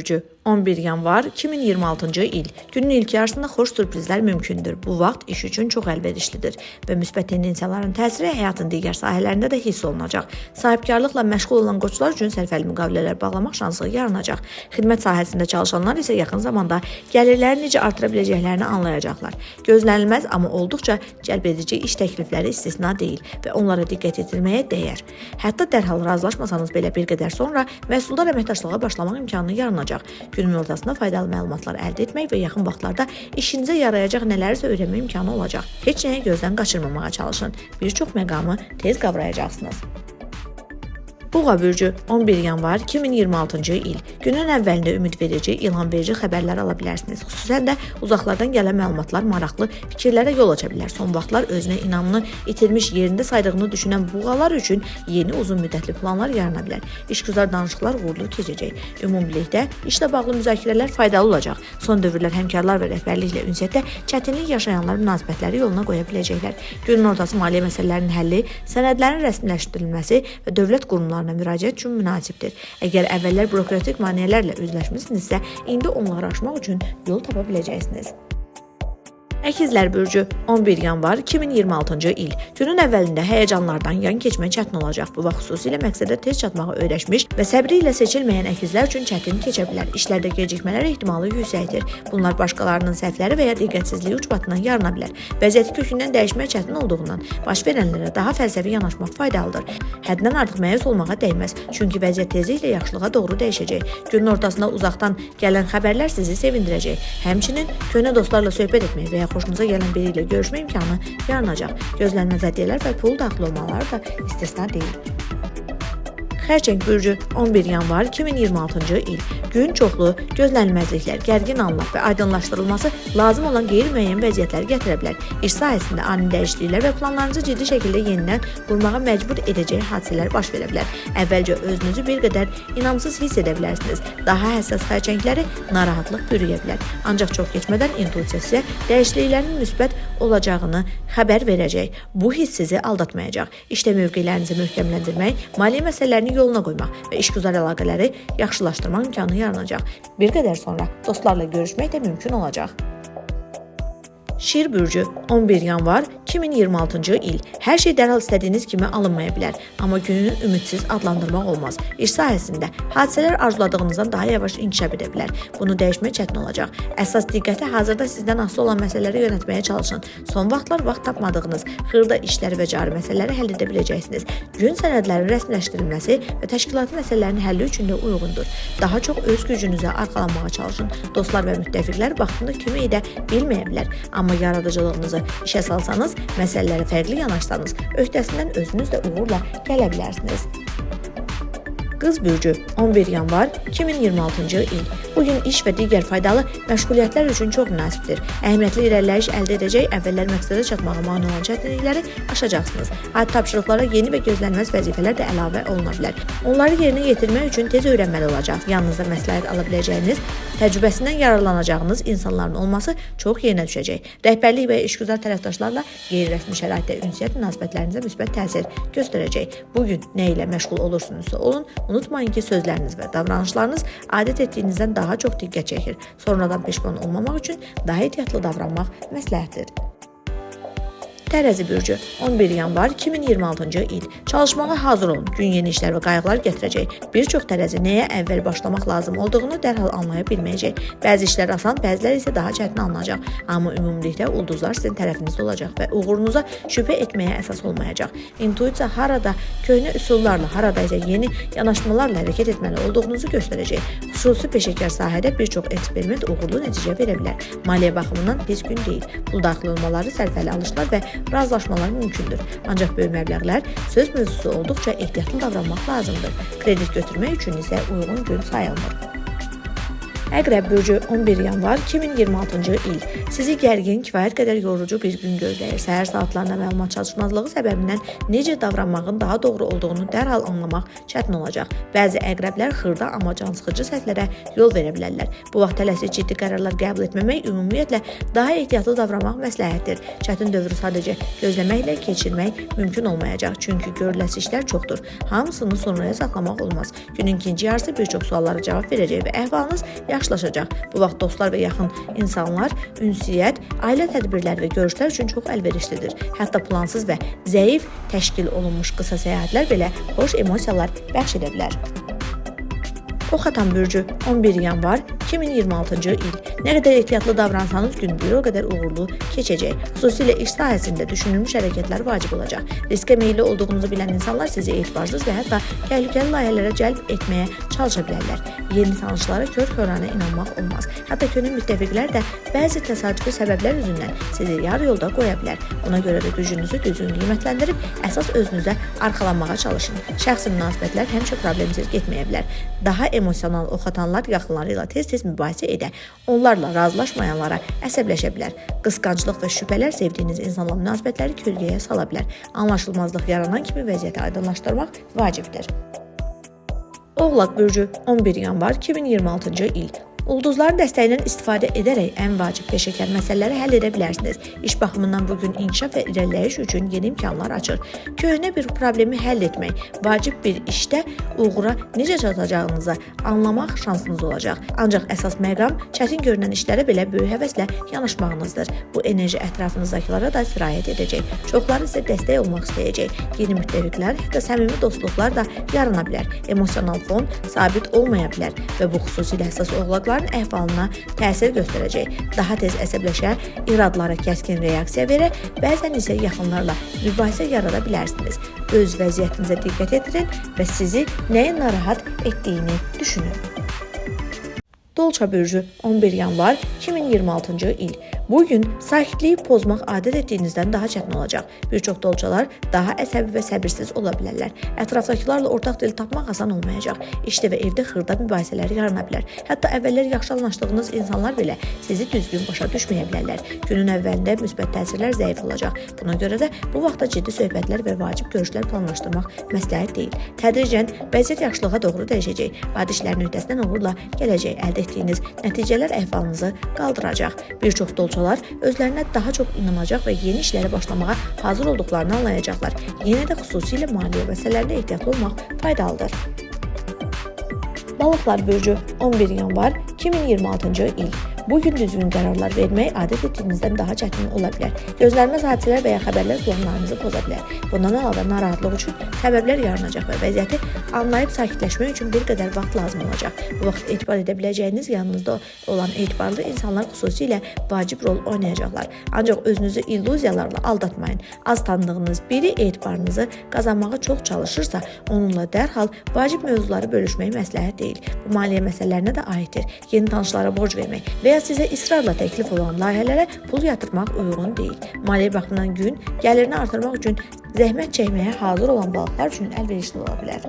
bürcü 11 yanvar 2026-cı il. Günün ilk yarısında xoş sürprizlər mümkündür. Bu vaxt iş üçün çox əlverişlidir və müsbət tendensiyaların təsiri həyatın digər sahələrində də hiss olunacaq. Sahibkarlıqla məşğul olan qoçlar üçün sərfəli müqavilələr bağlamaq şansı yaranacaq. Xidmət sahəsində çalışanlar isə yaxın zamanda gəlirləri necə artıra biləcəklərini anlayacaqlar. Gözlənilməz, amma olduqca cəlbedici iş təklifləri istisna deyil və onlara diqqət yetirməyə dəyər. Hətta dərhal razılaşmasanız belə bir qədər sonra məhsuldar əməkdaşlığa başlamaq imkanı yaranacaq. Günün ortasında faydalı məlumatlar əldə etmək və yaxın vaxtlarda işinizə yarayacaq nələrisə öyrənmə imkanı olacaq. Heç nəyi gözdən qaçırmamağa çalışın. Bir çox məqamı tez qavrayacaqsınız. Buğa bürcü 11 yanvar 2026-cı il. Günün əvvəlində ümidverici, ilhamverici xəbərlər ala bilərsiniz. Xüsusən də uzaqlardan gələn məlumatlar maraqlı fikirlərə yol aça bilər. Son vaxtlar özünə inamını itirmiş, yerində saydığını düşünən buğalar üçün yeni uzun müddətli planlar yarana bilər. İşgüzar danışıqlar uğurlu keçəcək. Ümumilikdə işlə bağlı müzakirələr faydalı olacaq. Son dövrlər həmkarlar və rəhbərliklə ünsiyyətdə çətinlik yaşayanlar münasibətləri yoluna qoya biləcəklər. Günün ortası maliyyə məsələlərinin həlli, sənədlərin rəsmiləşdirilməsi və dövlət qurumlarının müraciət üçün münasibdir. Əgər əvvəllər bürokratik maneələrlə üzləşmisinizsə, indi onları aşmaq üçün yol tapa biləcəksiniz. Əkizlər bürcü 11 yanvar 2026-cı il. Günün əvvəlində həyəcanlardan yan keçmək çətin olacaq. Bu vaxt xüsusilə məqsədə tez çatmağı öyrəşmiş və səbri ilə seçilməyən əkizlər üçün çətin keçə bilər. İşlərdə gecikmələr ehtimalı yüksəkdir. Bunlar başqalarının səhvləri və ya diqqətsizliyi ucbatından yarana bilər. Vəziyyəti kökündən dəyişmək çətin olduğundan baş verənlərə daha fəlsəfi yanaşmaq faydalıdır. Həddən artıq məyus olmağa dəyməz, çünki vəziyyət tezliklə yaxşılığa doğru dəyişəcək. Günün ortasında uzaqdan gələn xəbərlər sizi sevindirəcək. Həmçinin köhnə dostlarla söhbət etmək və ya xoşunuza gələn biri ilə görüşmə imkanı yaranacaq. Gözlənilməz hədiyyələr və pul daxil olmaları da istisna deyil. Xərçəng bürcü 11 yanvar 2026-cı il. Gün çoxlu gözlənilməzliklər, gərgin anlar və aydınlaşdırılması lazım olan qeyri-müəyyən vəziyyətləri gətirə bilər. İş sahəsində ani dəyişikliklər və planlarınızı ciddi şəkildə yenidən qurmağa məcbur edəcək hadisələr baş verə bilər. Əvvəlcə özünüzü bir qədər inamsız hiss edə bilərsiniz. Daha həssas xərçəngləri narahatlıq bürüyə bilər. Ancaq çox keçmədən intuisiya sizə dəyişikliklərin müsbət olacağını xəbər verəcək. Bu hiss sizi aldatmayacaq. İşdə mövqelərinizi möhkəmləndirmək, maliyyə məsələlərini yoluna qoymaq və işgüzar əlaqələri yaxşılaşdırmaq imkanı yaranacaq. Bir qədər sonra dostlarla görüşmək də mümkün olacaq. Şir bürcü 11 yanvar 2026-cı il. Hər şey dərhal istədiyiniz kimi alınmaya bilər, amma gününü ümidsiz adlandırmaq olmaz. İş sahəsində hadisələr arzuladığınızdan daha yavaş inkişaf edə bilər. Bunu dəyişmək çətin olacaq. Əsas diqqəti hazırda sizdən asılı olan məsələləri yönətməyə çalışın. Son vaxtlar vaxt tapmadığınız xırda işləri və cari məsələləri həll edə biləcəksiniz. Gün sənədlərinin rəsmiləşdirilməsi və təşkilati məsələlərinin həlli üçün də uyğundur. Daha çox öz gücünüzə arxalanmağa çalışın. Dostlar və müttəfiqlər vaxtında kömək edə bilməyə bilər. Amma yaradıcılığınızı işə salsanız, məsələlərə fərqli yanaşsanız, öhdəsindən özünüz də uğurla gələ bilərsiniz. Qız bürcü 11 yanvar 2026-cı il. Bugün iş və digər faydalı məşğuliyyətlər üçün çox münasibdir. Əhəmiyyətli irəliləyiş əldə edəcək, əvvəllər məqsədə çatmağa mane olan çətinlikləri aşacaqsınız. Adi tapşırıqlara yeni və gözlənilməz vəzifələr də əlavə oluna bilər. Onları yerinə yetirmək üçün tez öyrənməli olacaq. Yanınızda məsləhət ala biləcəyiniz, təcrübəsindən yararlanacağınız insanların olması çox yerinə düşəcək. Rəhbərlik və işgüzar tərəfdaşlarla qeyri-rəsmi şəraitdə ünsiyyət münasibətlərinizə müsbət təsir göstərəcək. Bugün nə ilə məşğul olursunuzsa olun, unutmayın ki, sözləriniz və davranışlarınız adət etdiyinizdən daha çox diqqət çəkir. Sonradan peşman olmamaq üçün daha ehtiyatlı davranmaq məsləhətdir. Tərəzi bürcü 11 yanvar 2026-cı il. Çalışmağa hazır olun. Gün yeni işlər və qayğılar gətirəcək. Bir çox tərəzi nəyə əvvəl başlamaq lazım olduğunu dərhal anlaya bilməyəcək. Bəzi işlər asan, bəziləri isə daha çətin alınacaq. Amma ümumilikdə ulduzlar sizin tərəfinizdə olacaq və uğurunuza şübhə etməyə əsas olmayacaq. İntuisiya harada köhnə üsullarla, harada isə yeni yanaşmalarla hərəkət etməli olduğunuzu göstərəcək. Xüsusi peşəkar sahədə bir çox eksperiment uğurlu nəticə verə bilər. Maliyyə baxımından pis gün deyil. Pul daxil olmaları, sərfəli alışlar və razılaşmalar mümkündür. Ancaq böyük məbləğlər söz mövzusu olduqca ehtiyatlı davranmaq lazımdır. Kredit götürmək üçün isə uyğun gün sayılmır. Əqrəb bürcü 11 yanvar 2026-cı il. Sizi gərgin, kifayət qədər yorucu bir gün gözləyir. Səhər saatlarında məlumat çatışmazlığı səbəbindən necə davranmağın daha doğru olduğunu dərhal anlamaq çətin olacaq. Bəzi əqrəblər xırda amma cansıxıcı səhvlərə yol verə bilərlər. Bu vaxt tələsik ciddi qərarlar qəbul etməmək, ümumiyyətlə daha ehtiyatlı davranmaq məsləhətdir. Çətin dövrü sadəcə gözləməklə keçirmək mümkün olmayacaq. Çünki görüləsi işlər çoxdur. Hamısını sonraya saxlamaq olmaz. Günün ikinci yarısı bir çox suallara cavab verəcək və əhvalınız yaxşılaşacaq. Bu vaxt dostlar və yaxın insanlar, ünsiyyət, ailə tədbirləri və görüşlər üçün çox əlverişlidir. Hətta plansız və zəif təşkil olunmuş qısa səyahətlər belə xoş emosiyalar bəxş edə bilər. Oxatan bürcü 11 yanvar 2026-cı il. Nə qədər ehtiyatlı davransanız gün bir o qədər uğurlu keçəcək. Xüsusilə iş sahəsində düşünülmüş hərəkətlər vacib olacaq. Riskə meyilli olduğunuzu bilən insanlar sizi etibarsız və hətta təhlükəli layihələrə cəlb etməyə çalışa bilərlər. Yeni tanışlara kör-körənə inanmaq olmaz. Hətta könül müttəfiqlər də bəzi təsadüfi səbəblər üzündən sizi yarı yolda qoya bilər. Buna görə də gücünüzü düzgün qiymətləndirib əsas özünüzə arxalanmağa çalışın. Şəxsi münasibətlər həmişə problemsiz getməyə bilər. Daha emosional oxatanlar yaxınları ilə tez-tez mübahisə edə, onlarla razılaşmayanlara əsəbləşə bilər. Qısqanclıq və şübhələr sevdiyiniz insanla münasibətləri kölgəyə sala bilər. Anlaşılmazlıq yaranan kimi vəziyyəti aydınlaşdırmaq vacibdir. Oğlaq bürcü 11 yanvar 2026-cı il. Ulduzların dəstəyindən istifadə edərək ən vacib peşəkar məsələləri həll edə bilərsiniz. İş baxımından bugün inkişaf və irəliləyiş üçün yeni imkanlar açır. Köhnə bir problemi həll etmək, vacib bir işdə uğura necə çatacağınızı anlamaq şansınız olacaq. Ancaq əsas məqam çətin görünən işlərə belə böyük həvəslə yanaşmağınızdır. Bu enerji ətrafınızdakilara da sirayət edəcək. Çoxları sizə dəstək olmaq istəyəcək. Yeni müttəfiqlər, hətta səmimi dostluqlar da yarana bilər. Emosional fon sabit olmaya bilər və bu xüsusilə həssas oğlaqlar əhvalına təsir göstərəcək. Daha tez əsəbləşə, iradlara kəskin reaksiya verə, bəzən isə yaxınlarla mübahisə yarada bilərsiniz. Öz vəziyyətinizə diqqət edirin və sizi nəyin narahat etdiyini düşünün. Dolça bürcü 11 yanvar 2026-cı il. Bugün sakitliyi pozmaq adət etdiyinizdən daha çətin olacaq. Bir çox dolçalar daha əsəbi və səbirsiz ola bilərlər. Ətrafdakılarla ortaq dil tapmaq asan olmayacaq. İşdə və evdə xırda mübahisələr yarana bilər. Hətta əvvəllər yaxşı anlaşdığınız insanlar belə sizi düzgün başa düşməyə bilərlər. Günün əvvəlində müsbət təsirlər zəif olacaq. Buna görə də bu vaxtda ciddi söhbətlər və vacib görüşlər planlaşdırmaq məsləhət deyil. Tədricən vəziyyət yaxşılığa doğru dəyişəcək. Vadi işlərin öhdəsindən uğurla gələcək. Əldə etdiyiniz nəticələr əhvalınızı qaldıracaq. Bir çox dolçalar özlərinə daha çox inanacaq və yeni işlərə başlamağa hazır olduqlarını anlayacaqlar. Yenə də xüsusilə maliyyə məsələlərində ehtiyatlı olmaq faydalıdır. Balıqlar bürcü 11 yanvar 2026-cı il. Bugün düzgün qərarlar vermək adət etdiyinizdən daha çətin ola bilər. Gözlənməz hadisələr və ya xəbərlər planlarınızı poza bilər. Bundan əlavə narahatlıq üçün səbəblər yaranacaq və vəziyyəti anlayıb sakitləşmək üçün bir qədər vaxt lazım olacaq. Bu vaxt etibar edə biləcəyiniz yanınızda olan etibarlı insanlar xüsusilə vacib rol oynayacaqlar. Ancaq özünüzü illüziyalarla aldatmayın. Az tanıdığınız biri etibarınızı qazanmağa çox çalışırsa, onunla dərhal vacib mövzuları bölüşmək məsləhət deyil. Bu maliyyə məsələlərinə də aiddir. Yeni tanışlara borc vermək və ya sizə israrla təklif olan layihələrə pul yatırmaq uyğun deyil. Maliyyə baxımından gün gəlirini artırmaq üçün zəhmət çəkməyə hazır olan balıqlar üçün əlverişli ola bilər.